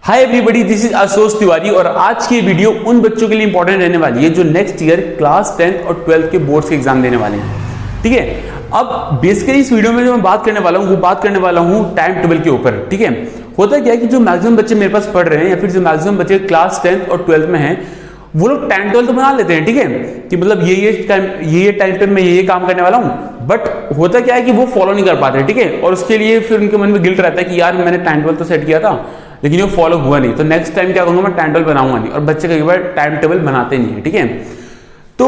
Hi everybody, this is Ashutosh Tiwari और आज की वीडियो उन बच्चों के लिए इंपॉर्टेंट रहने वाली है जो नेक्स्ट ईयर क्लास 10th और 12th के बोर्ड्स के एग्जाम देने वाले हैं। ठीक है, अब बेसिकली इस वीडियो में जो मैं बात करने वाला हूँ वो बात करने वाला हूँ टाइम टेबल के ऊपर। ठीक है, होता क्या है कि जो मैक्सिमम बच्चे मेरे पास पढ़ रहे हैं या फिर जो मैक्सिमम बच्चे क्लास 10th और 12th में हैं वो लोग टाइम टेबल तो बना लेते हैं। ठीक है, कि मतलब ये टाइम पे मैं ये काम करने वाला हूँ, बट होता क्या है कि वो फॉलो नहीं कर पाते। ठीक है, और उसके लिए फिर उनके मन में गिल्ट रहता है कि यार मैंने टाइम टेबल तो सेट किया था लेकिन वो फॉलो हुआ नहीं, तो नेक्स्ट टाइम क्या करूंगा, मैं टाइम टेबल बनाऊंगा नहीं। और बच्चे कई बार टाइम टेबल बनाते नहीं है। ठीक है, तो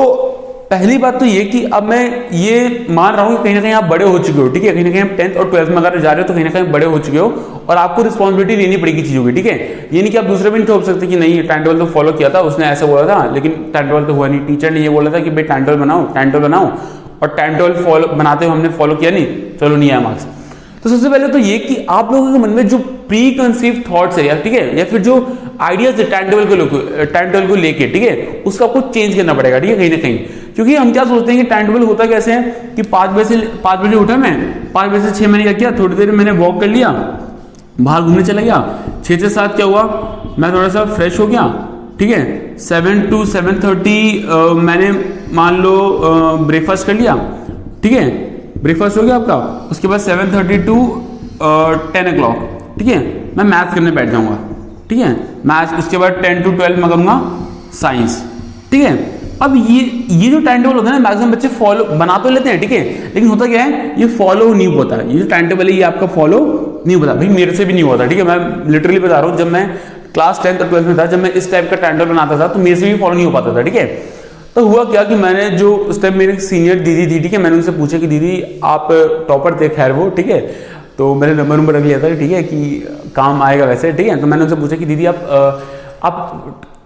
पहली बात तो ये कि अब मैं ये मान रहा हूं कि कहीं ना कहीं आप बड़े हो चुके हो। ठीक है, कहीं ना कहीं आप 10th और 12th में अगर जा रहे हो तो कहीं ना कहीं बड़े हो चुके हो और आपको रिस्पॉन्सिबिलिटी लेनी पड़ेगी चीजों की। ठीक है, ये नहीं कि आप दूसरे पे नहीं थोप सकते कि नहीं टाइम टेबल तो फॉलो किया था, उसने ऐसा बोला था लेकिन टाइम टेबल तो हुआ नहीं। टीचर ने ये बोला था कि भाई टाइम टेबल बनाओ और टाइम टेबल फॉलो बनाते हुए हमने फॉलो किया नहीं, चलो नहीं आया मार्क्स। तो सबसे पहले तो ये कि आप लोगों के मन में जो प्री कंसीव थॉट्स है यार, ठीक है, या फिर जो आइडियाज है टाइम टेबल को लेके, ठीक है, उसका आपको चेंज करना पड़ेगा। ठीक है, कहीं ना कहीं, क्योंकि हम क्या सोचते हैं कि टाइम टेबल होता कैसे है कि 5 बजे उठा मैं, 5 बजे से 6 मैंने क्या किया, थोड़ी देर मैंने वॉक कर लिया, बाहर घूमने चला गया, 6 से 7 क्या हुआ, मैं थोड़ा सा फ्रेश हो गया। ठीक है, 7 to 7:30 मैंने मान लो ब्रेकफास्ट कर लिया। ठीक है, ब्रेकफास्ट हो गया आपका, उसके बाद 7:30 to 10 o'clock, ठीक है, मैं मैथ्स करने बैठ जाऊंगा। ठीक है, मैथ्स, उसके बाद 10 to 12 मैं करूंगा साइंस। ठीक है, अब ये जो टाइम टेबल होता है ना, मैक्सिमम बच्चे फॉलो बना तो लेते हैं। ठीक है, लेकिन होता क्या है, ये फॉलो नहीं होता। ये जो टाइम टेबल है ये आपका फॉलो नहीं होता। भाई मेरे से भी नहीं होता। ठीक है, मैं लिटरली बता रहा हूँ, जब मैं क्लास 10th और 12th में था, जब मैं इस टाइप का टाइम टेबल बनाता था तो मेरे से भी फॉलो नहीं हो पाता था। ठीक है, तो हुआ क्या कि मैंने जो उस टाइम मेरी सीनियर दीदी थी, ठीक है, मैंने उनसे पूछा कि दीदी आप टॉपर थे, खैर वो, ठीक है, तो मैंने नंबर रख लिया था, ठीक है, कि काम आएगा वैसे। ठीक है, तो मैंने उनसे पूछा कि दीदी आप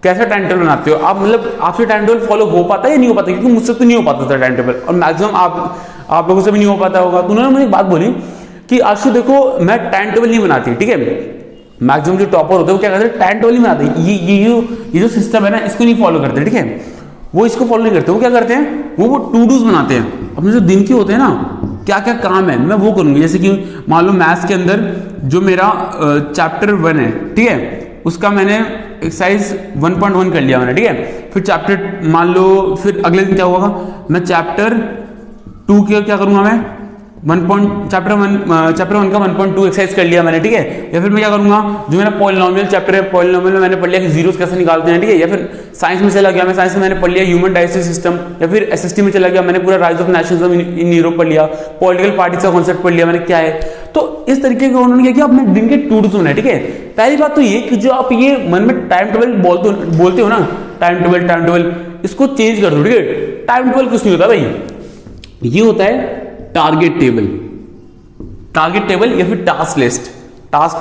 कैसा टाइम टेबल बनाते हो, आप मतलब आपसे टाइम टेबल फॉलो हो पाता है या नहीं हो पाता, क्योंकि मुझसे तो नहीं हो पाता था टाइम टेबल, और मैक्सिमम आप लोगों से भी नहीं हो पाता होगा। तो उन्होंने मुझे एक बात बोली कि आशु देखो, मैं टाइम टेबल नहीं बनाती। ठीक है, मैक्सिमम जो टॉपर होते हैं वो क्या करते हैं, टाइम टेबल नहीं बनाते, ये जो सिस्टम है ना इसको नहीं फॉलो करते। ठीक है, वो इसको फॉलो नहीं करते, वो क्या करते हैं, वो टू डूज बनाते हैं अपने जो दिन के होते हैं ना, क्या क्या काम है मैं वो करूंगी। जैसे कि मान लो मैथ्स के अंदर जो मेरा चैप्टर 1 है, ठीक है, उसका मैंने एक्सरसाइज 1.1 कर लिया मैंने। ठीक है, फिर चैप्टर मान लो, फिर अगले दिन क्या होगा, मैं चैप्टर 2 के क्या करूंगा, मैं चैप्टर 1 का 1.2 एक्सरसाइज कर लिया मैंने। ठीक है, या फिर मैं क्या करूंगा, जो मेरा पॉलिनोमियल चैप्टर है, पॉलिनोमियल में मैंने पढ़ लिया कि जीरोस कैसे निकालते हैं। ठीक है, या फिर साइंस में चला गया, मैं साइंस में मैंने पढ़ लिया ह्यूमन डाइजेस्टिव सिस्टम, या फिर एसएसटी में चला गया, मैंने पूरा rise of nationalism in Europe पढ़ लिया, पॉलिटिकल पार्टीज का कॉन्सेप्ट पढ़ लिया मैंने क्या है। तो इस तरीके का उन्होंने क्या किया, अपने दिन के टू डूज बनाए। ठीक है, पहली बात तो ये कि जो आप ये मन में टाइम टेबल बोलते हो ना, टाइम टेबल इसको चेंज कर दो। ठीक है, टाइम टेबल कुछ नहीं होता भाई, ये होता है टारगेट टेबल या फिर टास्क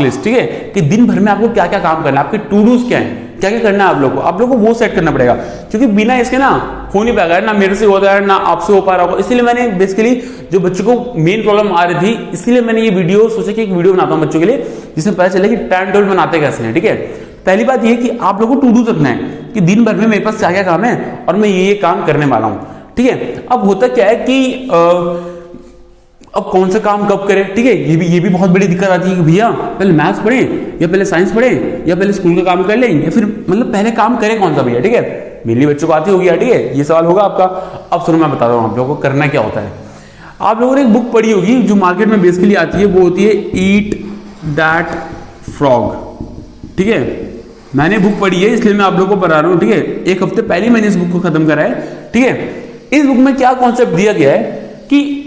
लिस्ट। ठीक है, कि दिन भर में आपको क्या क्या काम करना है, आपके टू डूज क्या है, क्या क्या करना है आप लोगों को वो सेट करना पड़ेगा, क्योंकि बिना इसके ना हो नहीं पाएगा, ना मेरे से होता है ना आपसे हो पा रहा होगा। इसीलिए मैंने बेसिकली जो बच्चों को मेन प्रॉब्लम आ रही थी, इसलिए मैंने ये वीडियो सोचा कि एक वीडियो बनाता हूं बच्चों के लिए, जिसमें पता चले कि टाइम टेबल बनाते कैसे हैं। ठीक है, पहली बात ये कि आप लोगों को टू डू रखना है कि दिन भर में मेरे पास क्या क्या काम है और मैं ये काम करने वाला हूं। ठीक है, अब होता क्या है कि अब कौन सा काम कब करें। ठीक है, ये भी बहुत बड़ी दिक्कत आती है कि भैया पहले मैथ्स पढ़ें या पहले साइंस पढ़ें या पहले स्कूल का काम कर लें या फिर मतलब पहले काम करें कौन सा भैया। ठीक है, मेनली बच्चों को आती होगी यार। ठीक है, ये सवाल होगा आपका। अब सुनो मैं बता रहा हूँ आप लोगों को करना क्या होता है। आप लोगों ने एक बुक पढ़ी होगी जो मार्केट में बेसिकली आती है, वो होती है ईट दैट फ्रॉग। ठीक है, मैंने बुक पढ़ी है इसलिए मैं आप लोगों को पढ़ा रहा हूँ। ठीक है, 1 हफ्ते पहले मैंने इस बुक को खत्म करा है। ठीक है, इस बुक में क्या कॉन्सेप्ट दिया गया है कि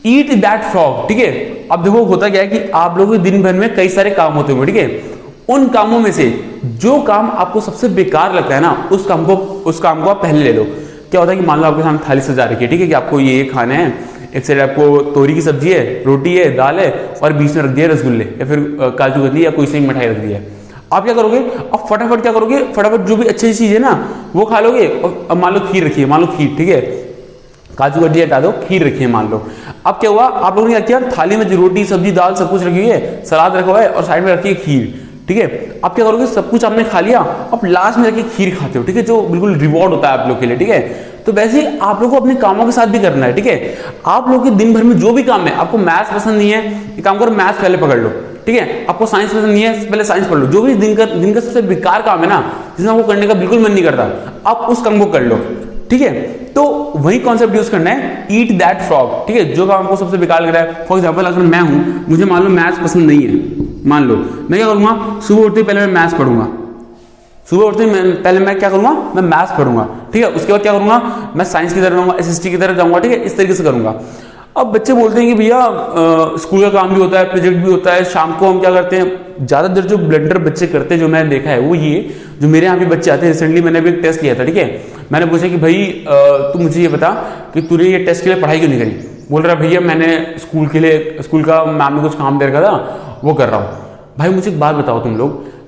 ईट दैट फ्रॉग। ठीक है, अब देखो होता क्या है कि आप लोगों के दिन भर में कई सारे काम होते होंगे। ठीक है, उन कामों में से जो काम आपको सबसे बेकार लगता है ना, उस काम को आप पहले ले लो। क्या होता है कि मान लो आपके सामने थाली सजा रखी है, ठीक है, कि आपको ये खाना है, एक साइड आपको तोरी की सब्जी है, रोटी है, दाल है, और बीच में रख दिया रसगुल्ले या फिर काजू कतली या कोई सी मिठाई रख दी है। आप क्या करोगे, अब फटाफट क्या करोगे, फटाफट जो भी अच्छी चीज है ना वो खा लोगे। और मान लो खीर रखी है, मान लो खीर, ठीक है, काजू कतली हटा दो, खीर रखी है मान लो। अब क्या हुआ, आप लोगों ने क्या किया, थाली में जो रोटी सब्जी दाल सब कुछ रखी है, सलाद रखा हुआ है और साइड में रखी है खीर। ठीक है, अब क्या करोगे, सब कुछ आपने खा लिया, अब लास्ट में रखी खीर खाते हो। ठीक है, जो बिल्कुल रिवॉर्ड होता है आप लोग के लिए। ठीक है, तो वैसे ही आप लोग को अपने कामों के साथ भी करना है। ठीक है, आप लोग के दिन भर में जो भी काम है, आपको मैथ्स पसंद नहीं है, एक काम करो मैथ्स पहले पकड़ लो। ठीक है, आपको साइंस पसंद नहीं है, पहले साइंस पढ़ लो। जो भी दिन का सबसे बेकार काम है ना, जिसमें आपको करने का बिल्कुल मन नहीं करता, आप उस काम को कर लो, ठीक है। तो वही कॉन्सेप्ट यूज करना है, ईट दैट फ्रॉग, ठीक है। जो काम आपको सबसे बेकार लग रहा है, फॉर एग्जाम्पल अगर मैं हूं, मुझे मान लो मैथ्स पसंद नहीं है, मान लो, मैं क्या करूंगा, सुबह उठते पहले मैं मैथ्स पढ़ूंगा, सुबह उठते पहले मैं क्या करूंगा, मैं मैथ्स पढ़ूंगा, ठीक है। उसके बाद क्या करूंगा, मैं साइंस की तरफ जाऊंगा, एसएसटी की तरफ जाऊंगा, ठीक है, इस तरीके से करूंगा। अब बच्चे बोलते हैं कि भैया स्कूल का काम भी होता है, प्रोजेक्ट भी होता है, शाम को हम क्या करते हैं, ज्यादातर जो ब्लंडर बच्चे करते हैं जो मैंने देखा है वो ये, जो मेरे यहाँ भी बच्चे आते हैं, रिसेंटली मैंने भी एक टेस्ट किया था, ठीक है। मैंने पूछा कि भाई तू मुझे ये बता कि तूने ये टेस्ट के लिए पढ़ाई क्यों नहीं करी। बोल रहा भैया मैंने स्कूल का मैम ने कुछ काम दे रखा था, वो कर रहा हूँ। भाई मुझे एक बात बताओ,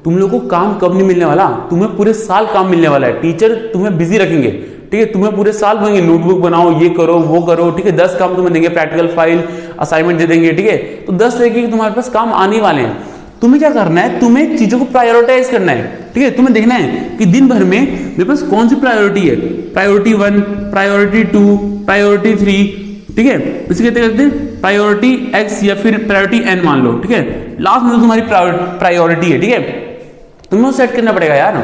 तुम लोग को काम कब नहीं मिलने वाला, तुम्हें पूरे साल काम मिलने वाला है। टीचर तुम्हें बिजी रखेंगे, ठीक है, तुम्हें पूरे साल बोलेंगे नोटबुक बनाओ, ये करो वो करो, ठीक है। 10 काम तुम्हें देंगे, प्रैक्टिकल फाइल असाइनमेंट दे देंगे, ठीक है। तो 10 तरीके के तुम्हारे पास काम आने वाले हैं। तुम्हें क्या करना है, तुम्हें चीजों को प्रायोरिटाइज करना है, ठीक है। तुम्हें देखना है कि दिन भर में मेरे पास कौन सी प्रायोरिटी है, प्रायोरिटी 1, प्रायोरिटी 2, प्रायोरिटी 3, ठीक है। इसे कहते हैं प्रायोरिटी एक्स या फिर प्रायोरिटी एन मान लो, ठीक है। लास्ट में तो तुम्हारी प्रायोरिटी है, ठीक है। तुम्हें सेट करना पड़ेगा यार,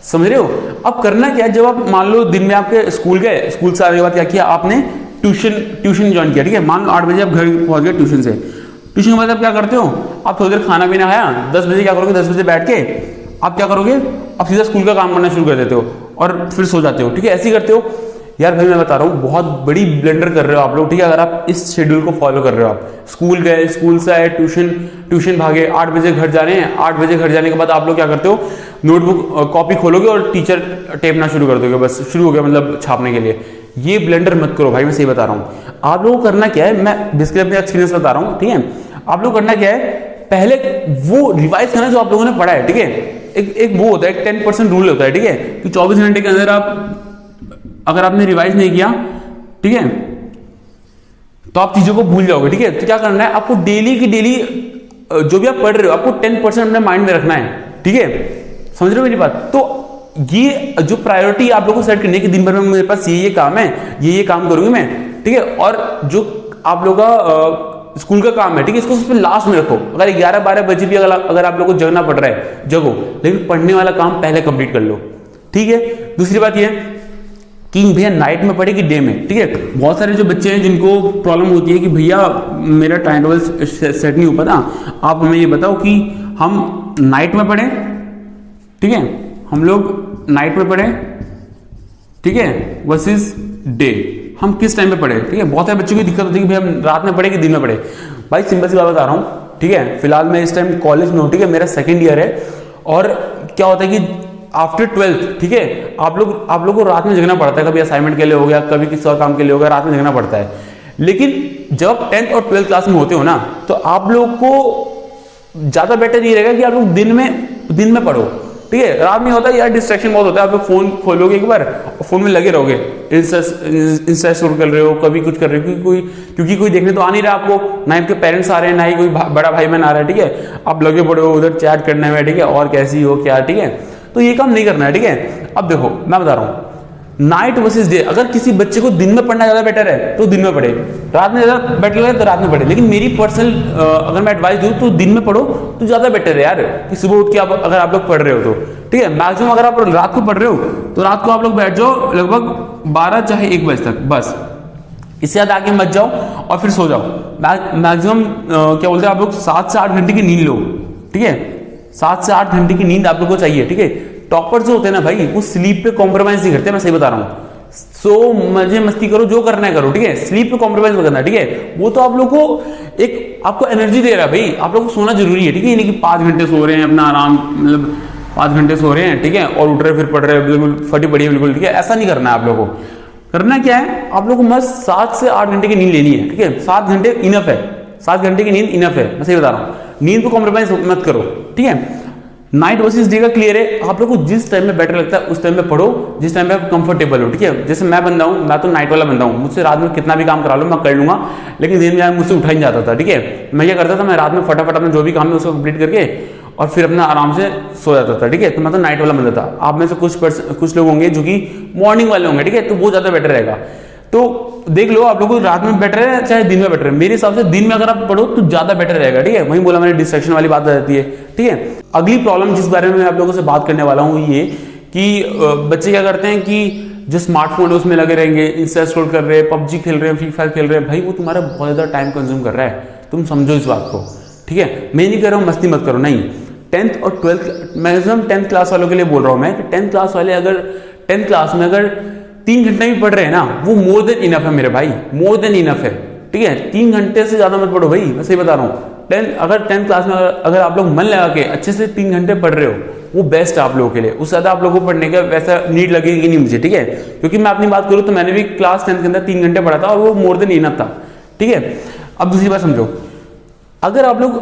समझ रहे हो। अब करना क्या है, जब आप मान लो दिन में आपके स्कूल गए, स्कूल से आने के बाद क्या किया आपने, ट्यूशन ज्वाइन किया, ठीक है। मान लो 8 बजे आप घर पहुंच गए ट्यूशन से, ट्यूशन के बाद आप क्या करते हो, आप थोड़ी देर खाना पीना खाया, 10 बजे क्या करोगे, 10 बजे बैठ के आप क्या करोगे, आप सीधा स्कूल का काम करना शुरू कर देते हो और फिर सो जाते हो, ठीक है। ऐसे ही करते हो यार। भाई मैं बता रहा हूँ बहुत बड़ी ब्लंडर कर रहे हो आप लोग, ठीक है। अगर आप इस शेड्यूल को फॉलो कर रहे हो, आप स्कूल गए, स्कूल से आए, ट्यूशन भागे, 8 बजे घर जा रहे हैं, 8 बजे घर जाने के बाद आप लोग क्या करते हो, नोटबुक कॉपी खोलोगे और टीचर टेपना शुरू कर दोगे, बस शुरू हो गया मतलब छापने के लिए। ये ब्लंडर मत करो भाई, मैं सही बता रहा हूँ। आप लोगों को करना क्या है, मैं बेसिकली अपने एक्सपीरियंस बता रहा हूँ, ठीक है। आप लोग करना क्या है, पहले वो रिवाइज करना जो आप लोगों ने पढ़ा है, ठीक है। एक वो होता है, 10% रूल होता है, ठीक है, कि 24 घंटे के अंदर अगर आपने रिवाइज नहीं किया, ठीक है, तो आप चीजों को भूल जाओगे, ठीक है। तो क्या करना है, आपको डेली की डेली जो भी आप पढ़ रहे हो, आपको 10% अपने माइंड में रखना है, ठीक है। समझ रहे हो मेरी बात। तो ये जो प्रायोरिटी आप लोगों को सेट करनी है कि दिन भर में मेरे पास ये काम है, ये काम करूंगी मैं, ठीक है। और जो आप लोगों का स्कूल का काम है, ठीक है, इसको सबसे लास्ट में रखो। अगर 11-12 बजे भी अगर आप लोगों को जगना पड़ रहा है, जगो, लेकिन पढ़ने वाला काम पहले कंप्लीट कर लो, ठीक है। दूसरी बात ये कि भैया नाइट में पढ़े कि डे में, ठीक है। बहुत सारे जो बच्चे हैं जिनको प्रॉब्लम होती है कि भैया मेरा टाइम टेबल सेट नहीं हो पाता, आप हमें ये बताओ कि हम नाइट में पढ़ें, ठीक है, हम लोग नाइट में पढ़ें, ठीक है, वर्सेस डे, हम किस टाइम पे पढ़े, ठीक है। बहुत सारे बच्चों की दिक्कत होती है कि भैया हम रात में पढ़े कि दिन में पढ़े। भाई सिंपल सी बात बता रहा हूँ, ठीक है। फिलहाल मैं इस टाइम कॉलेज में हूँ, ठीक है, मेरा 2nd ईयर है। और क्या होता है कि आफ्टर 12th, ठीक है, आप लोग को रात में जगना पड़ता है, कभी असाइनमेंट के लिए हो गया, कभी किसी और काम के लिए हो गया, रात में जगना पड़ता है। लेकिन जब आप 10th और 12th क्लास में होते हो ना, तो आप लोग को ज्यादा बेटर ये रहेगा कि आप लोग दिन में पढ़ो, ठीक है। रात में होता है यार, डिस्ट्रैक्शन बहुत होता है, आप लोग फोन खोलोगे एक बार और फोन में लगे रहोगे, इंस्टा स्क्रॉल कर रहे हो, कभी कुछ कर रहे हो, क्योंकि कोई देखने तो आ नहीं रहा आपको, ना ही आपके पेरेंट्स आ रहे हैं, ना ही कोई बड़ा भाई बहन आ रहा है, ठीक है। आप लगे पड़े हो उधर चैट करने में, ठीक है, और कैसी हो क्या, ठीक है। तो ये काम नहीं करना है, ठीक है। अब देखो मैं बता रहा हूं, नाइट वर्सेस डे। अगर किसी बच्चे को दिन में पढ़ना ज्यादा बेटर है तो दिन में पढ़े, रात में ज्यादा बेटर है तो रात में पढ़े। लेकिन मेरी पर्सनल अगर मैं एडवाइस दूं तो दिन में पढ़ो तो ज्यादा बेटर है यार, कि सुबह उठ के अगर आप लोग पढ़ रहे हो तो, ठीक है। मैक्सिमम अगर आप रात को पढ़ रहे हो तो रात को आप लोग बैठ जाओ लगभग 12 चाहे 1 बजे तक, बस इससे ज्यादा आगे मत जाओ और फिर सो जाओ। मैक्सिमम क्या बोलते हैं आप लोग 7 से 8 घंटे की नींद लो, ठीक है। 7 से 8 घंटे की नींद आप लोग को चाहिए, ठीक है। टॉपर जो होते हैं ना भाई, वो स्लीप पे कॉम्प्रोमाइज नहीं करते, मैं सही बता रहा हूँ। सो मजे मस्ती करो, जो करना है करो, ठीक है। स्लीप पे कॉम्प्रोमाइज मत करना, ठीक है। वो तो आप लोग को आपको एनर्जी दे रहा है भाई, आप लोग को सोना जरूरी है, ठीक है। नहीं कि 5 घंटे सो रहे हैं अपना आराम, मतलब 5 घंटे सो रहे हैं, ठीक है, और उठ रहे फिर पढ़ रहे हैं, बिल्कुल फटी पड़ी है बिल्कुल, ठीक है। ऐसा नहीं करना है आप लोगों को। करना क्या है, आप लोग को मस्त 7 से 8 घंटे की नींद लेनी है, ठीक है। 7 घंटे इनफ है, 7 घंटे की नींद इनफ है, मैं सही बता रहा हूँ। नींद को कॉम्प्रोमाइज मत करो, ठीक है। नाइट वर्सेस डे का क्लियर है, आप लोग को जिस टाइम में बेटर लगता है उस टाइम में पढ़ो, जिस टाइम में आप कंफर्टेबल हो, ठीक है। जैसे मैं बंदा हूं, मैं तो नाइट वाला बंदा हूं, मुझसे रात में कितना भी काम करा लो मैं कर लूंगा, लेकिन दिन में मुझसे उठा ही जाता था, ठीक है। मैं क्या करता था, मैं रात में फटाफट अपना जो भी काम है उसको कंप्लीट करके और फिर अपना आराम से सो जाता था, ठीक है। तो मैं तो नाइट वाला बंदा था। आप में से कुछ लोग होंगे जो कि मॉर्निंग वाले होंगे, ठीक है, तो वो ज्यादा बेटर रहेगा। तो देख लो आप लोगों को रात में बेटर है चाहे दिन में बेटर है। मेरे हिसाब से दिन में अगर आप पढ़ो तो ज्यादा बेटर रहेगा, ठीक है। वही बोला मैंने, डिस्ट्रैक्शन वाली बात आ जाती है, ठीक है। अगली प्रॉब्लम जिस बारे में मैं आप लोगों से बात करने वाला हूँ ये कि बच्चे क्या करते हैं कि जो स्मार्टफोन है उसमें लगे रहेंगे, इंस्टा स्क्रॉल कर रहे हैं, पबजी खेल रहे हैं, फ्री फायर खेल रहे हैं। भाई वो तुम्हारा बहुत ज्यादा टाइम कंज्यूम कर रहा है, तुम समझो इस बात को, ठीक है। मैं नहीं कह रहा हूँ मस्ती मत करो, नहीं। 10th और 12th मैक्सिमम 10th क्लास वालों के लिए बोल रहा हूँ मैं कि 10th क्लास वाले अगर 10th क्लास में अगर 3 घंटे भी पढ़ रहे हैं ना, वो मोर देन इनफ है मेरे भाई, मोर देन इनफ है, ठीक है। 3 घंटे से ज्यादा मत पढ़ो भाई, मैं सही बता रहा हूँ। अगर 10th क्लास में अगर आप लोग मन लगा के अच्छे से 3 घंटे पढ़ रहे हो, वो बेस्ट है आप लोगों के लिए। उससे ज्यादा आप लोगों को पढ़ने का वैसा नीड लगेगी नहीं मुझे, ठीक है। क्योंकि मैं अपनी बात करूँ तो मैंने भी क्लास 10th के अंदर 3 घंटे पढ़ा था और वो मोर देन इनफ था, ठीक है। अब दूसरी बात समझो, अगर आप लोग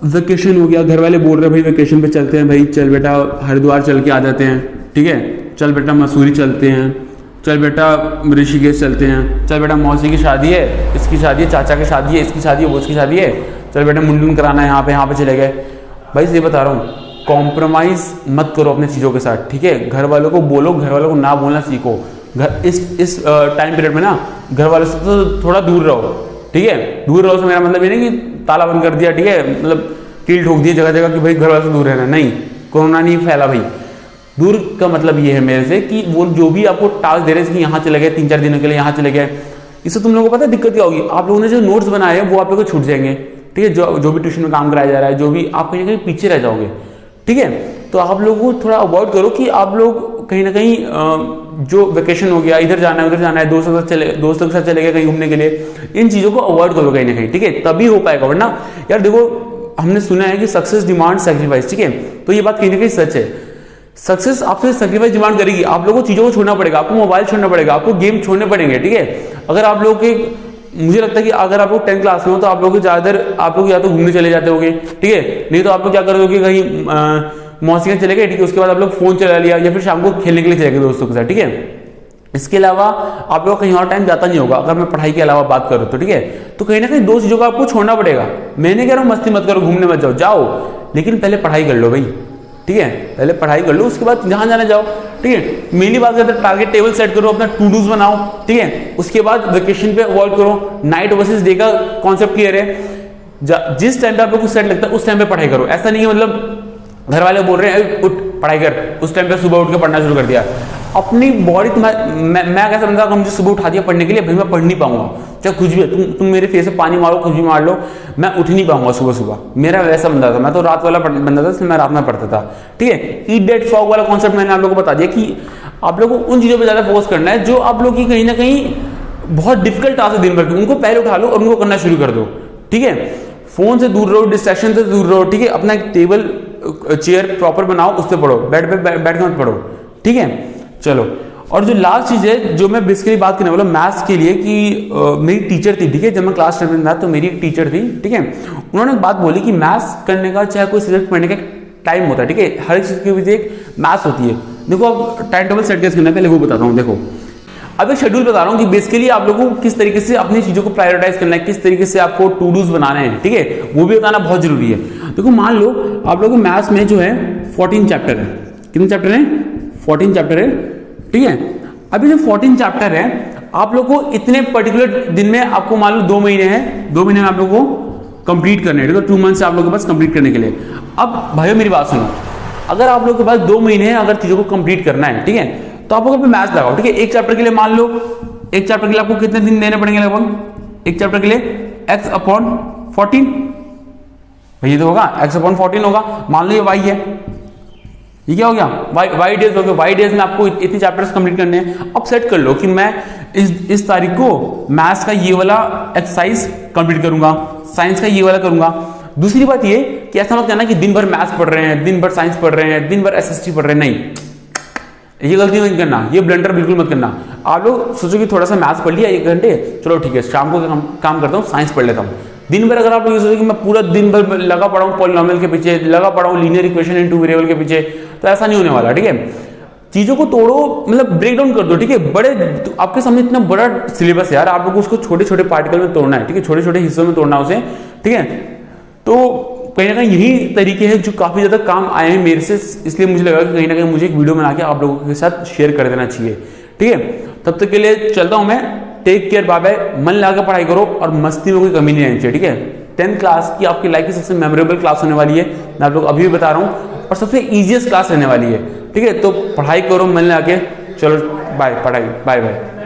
वेकेशन हो गया, घर वाले बोल रहे हैं भाई वेकेशन पे चलते हैं, भाई चल बेटा हरिद्वार चल के आ जाते हैं, ठीक है। चल बेटा मसूरी चलते हैं, चल बेटा ऋषिकेश चलते हैं, चल बेटा मौसी की शादी है, इसकी शादी है, चाचा की शादी है, इसकी शादी है, वो उसकी शादी है, चल बेटा मुंडन कराना है यहाँ पे चले गए। भाई सही बता रहा हूँ, कॉम्प्रोमाइज मत करो अपने चीज़ों के साथ, ठीक है। घर वालों को बोलो, घर वालों को ना बोलना सीखो। इस टाइम पीरियड में ना घर वालों से तो थोड़ा दूर रहो, ठीक है। दूर रहो से मेरा मतलब ये नहीं कि ताला बंद कर दिया, ठीक है, मतलब कील ठोक दिया जगह जगह कि भाई घर वालों से दूर रहना, नहीं। कोरोना नहीं फैला भाई। दूर का मतलब ये है मेरे से कि वो जो भी आपको टास्क दे रहे हैं कि यहाँ चले गए 3-4 दिनों के लिए, यहाँ चले गए, इससे तुम लोगों को पता है दिक्कत क्या होगी। आप लोगों ने जो नोट्स बनाए हैं वो आप लोगों को छूट जाएंगे, ठीक है। जो भी ट्यूशन में काम कराया जा रहा है, जो भी, आप कहीं ना कहीं पीछे रह जाओगे, ठीक है। तो आप लोगों को थोड़ा अवॉइड करो कि आप लोग कहीं ना कहीं जो वेकेशन हो गया, इधर जाना है उधर जाना है, दोस्तों के साथ चले गए कहीं घूमने के लिए, इन चीजों को अवॉइड करो कहीं ना कहीं, ठीक है। तभी हो पाएगा, वरना यार देखो हमने सुना है कि सक्सेस डिमांड सैक्रिफाइस, ठीक है। तो ये बात कहीं ना कहीं सच है। सक्सेस आपसे सैक्रिफाइस डिमांड करेगी, आप लोगों को चीजों को छोड़ना पड़ेगा, आपको मोबाइल छोड़ना पड़ेगा, आपको गेम छोड़ने पड़ेंगे, ठीक है। अगर आप लोग के, मुझे लगता है कि अगर आप लोग 10th क्लास में हो तो आप लोग ज्यादातर आप लोग या तो घूमने चले जाते होंगे, ठीक है। नहीं तो आप लोग क्या कर दोगे, कहीं मौसी चले गए, ठीक है, उसके बाद आप लोग फोन चला लिया या फिर शाम को खेलने के लिए चले गए दोस्तों के साथ, ठीक है। इसके अलावा आप लोग कहीं और टाइम जाता नहीं होगा, अगर मैं पढ़ाई के अलावा बात करूँ तो, ठीक है। तो कहीं ना कहीं 2 चीजों को आपको छोड़ना पड़ेगा। मैं नहीं कह रहा हूँ मस्ती मत करो, घूमने मत जाओ, लेकिन पहले पढ़ाई कर लो भाई, ठीक है। पहले पढ़ाई कर लो, उसके बाद जहां जाना जाओ, ठीक है। मेनली बात करते हैं टारगेट टेबल सेट करो, अपना टू डूज बनाओ, ठीक है। उसके बाद वेकेशन पे अवॉइड करो, नाइट वर्सेस डे का कॉन्सेप्ट क्लियर है। जिस टाइम पे आप लोग को सेट लगता है उस टाइम पे पढ़ाई करो। ऐसा नहीं है मतलब घर वाले बोल रहे हैं उठ पढ़ाई कर, उस टाइम पे सुबह उठ के पढ़ना शुरू कर दिया। अपनी बॉडी मैं कैसा बंदा, अगर मुझे सुबह उठा दिया पढ़ने के लिए, भाई मैं पढ़ नहीं पाऊंगा, चाहे कुछ भी है, तुम मेरे फेस पे पानी मारो, कुछ भी मार लो, मैं उठ नहीं पाऊंगा सुबह। मेरा वैसा बंदा था, मैं तो रात वाला बंदा था, मैं रात में पढ़ता था, ठीक है। ईट डेट फॉग वाला कॉन्सेप्ट मैंने आप लोगों को बता दिया कि आप लोगों को उन चीजों पर ज्यादा फोकस करना है जो आप लोग की कहीं ना कहीं बहुत डिफिकल्ट टास्क है दिन भर के, उनको पहले उठा लो और उनको करना शुरू कर दो, ठीक है। फोन से दूर रहो, डिस्ट्रैक्शन से दूर रहो, ठीक है। अपना एक टेबल चेयर प्रॉपर बनाओ, उससे पढ़ो, बेड पे बैठ के मत पढ़ो, ठीक है। चलो, और जो लास्ट चीज है जो मैं बेसिकली बात करने वाला मैथ्स के लिए कि मेरी टीचर थी, ठीक है। जब मैं क्लास 10 में था तो मेरी एक टीचर थी, ठीक है। उन्होंने एक बात बोली कि मैथ्स करने का, चाहे कोई सब्जेक्ट पढ़ने का टाइम होता है, ठीक है। हर एक चीज के पीछे एक मैथ्स होती है। देखो अब टाइम टेबल सेट कैसे करना है पहले वो बताता हूँ। देखो अब एक शेड्यूल बता रहा हूँ कि बेसिकली आप लोगों को किस तरीके से अपनी चीजों को प्रायोरिटाइज करना है, किस तरीके से आपको टू डूज बनाने हैं, ठीक है। वो भी बताना बहुत जरूरी है। देखो मान लो आप लोगों को मैथ्स में जो है 14 चैप्टर है। कितने चैप्टर है? 14 चैप्टर है, ठीक है। अभी जो 14 चैप्टर है आप लोग को इतने पर्टिकुलर दिन में, आपको मान लो 2 महीने हैं, 2 महीने में आप लोग को कंप्लीट करने हैं, तो 2 मंथ से आप लोग के पास कंप्लीट करने के लिए। अब भाइयों मेरी बात सुनो, अगर आप लोग के पास 2 महीने हैं अगर चीजों को कंप्लीट करना है, ठीक है, तो आप लोग मैथ्स लगाओ, ठीक है। एक चैप्टर के लिए मान लो, एक चैप्टर के लिए आपको कितने दिन देने पड़ेंगे लगभग? एक चैप्टर के लिए x/14, भैया तो होगा x/14 होगा। मान लो ये y है, ये क्या हो गया? y डेज हो गया। y डेज में आपको इतने चैप्टर्स कंप्लीट करने हैं। अब सेट कर लो कि मैं इस तारीख को मैथ्स का ये वाला एक्सरसाइज कंप्लीट करूंगा, साइंस का ये वाला करूंगा। दूसरी बात ये कि ऐसा मत कहना कि दिन भर मैथ्स पढ़ रहे हैं, दिन भर साइंस पढ़ रहे हैं, दिन भर एसएसटी पढ़ रहे हैं, नहीं, ये गलती नहीं करना, ये ब्लंडर बिल्कुल मत करना। आप लोग सोचो कि थोड़ा सा मैथ्स पढ़ लिया 1 घंटे, चलो ठीक है, शाम को काम करता हूँ, साइंस पढ़ लेता हूँ। दिन भर अगर आप लोग ये सोचो कि मैं पूरा दिन भर लगा पड़ा हूँ पॉलिनोमियल के पीछे, लगा पड़ा हूँ लीनियर इक्वेशन इन 2 वेरिएबल के पीछे, तो ऐसा नहीं होने वाला, ठीक है। चीजों को तोड़ो, मतलब ब्रेक डाउन कर दो, ठीक है। बड़े तो आपके सामने इतना बड़ा सिलेबस है यार, आप लोग को उसको छोटे छोटे पार्टिकल में तोड़ना है, ठीक है, छोटे छोटे हिस्सों में तोड़ना उसे, ठीक है। तो कहीं ना कहीं यही तरीके हैं जो काफी ज्यादा काम आए हैं मेरे से, इसलिए मुझे लगा कि कहीं ना कहीं मुझे एक वीडियो बना के आप लोगों के साथ शेयर कर देना चाहिए, ठीक है। तब तक के लिए चलता हूं मैं, take take care, bye bye. मन लगा पढ़ाई करो और मस्ती में कोई कमी नहीं रहनी चाहिए, ठीक है। 10th क्लास की आपकी लाइफ की सबसे मेमोरेबल क्लास होने वाली है, मैं आप लोग अभी भी बता रहा हूँ, और सबसे इजीएस्ट क्लास रहने वाली है, ठीक है। तो पढ़ाई करो मन लगा के। चलो बाय, पढ़ाई, बाय बाय।